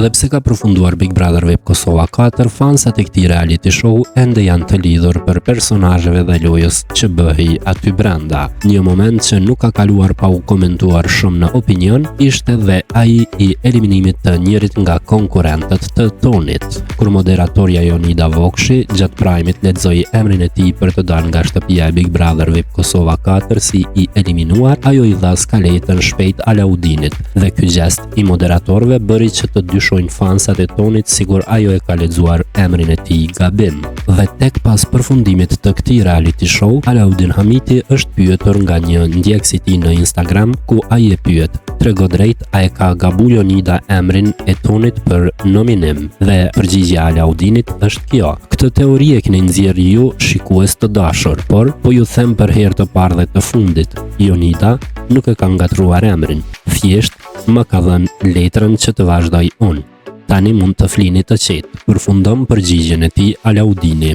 Edhe pse ka përfunduar Big Brother Vip Kosova 4, fansat e këtij reality show ende janë të lidhur për personazheve dhe lojës që bëhej aty brenda. Një moment që nuk ka kaluar pa u komentuar shumë në opinion ishte dhe ai i eliminimit të njërit nga konkurrentët të Tonit. Kur moderatorja Jonida Vokshi gjatë prajmit lexoi emrin e tij për të dalë nga shtëpia e Big Brother Vip Kosova 4 si i eliminuar, ajo i dha skaletën shpejt Alaudinit dhe ky gjest i moderatorëve bëri që të dyshojnë fansat e Tonit sigur ajo e ka lexuar emrin e tij gabim. Dhe tek pas përfundimit të këtij reality show, Alaudin Hamiti është pyetur nga një ndjekës i tij në Instagram, ku ai e pyet: "Trego drejt, a e ka gabu Jonida emrin e Tonit për nominim?" Dhe përgjigjja e Alaudinit është kjo: "Këtë teori e keni nxjerrë ju, shikues të dashur, por po ju them për herë të parë dhe të fundit, Jonida nuk e ka ngatruar emrin, thjesht më ka dhënë letrën që të vazhdoj unë. Tani mund të flini të qetë", përfundon përgjigjen e tij Alaudini.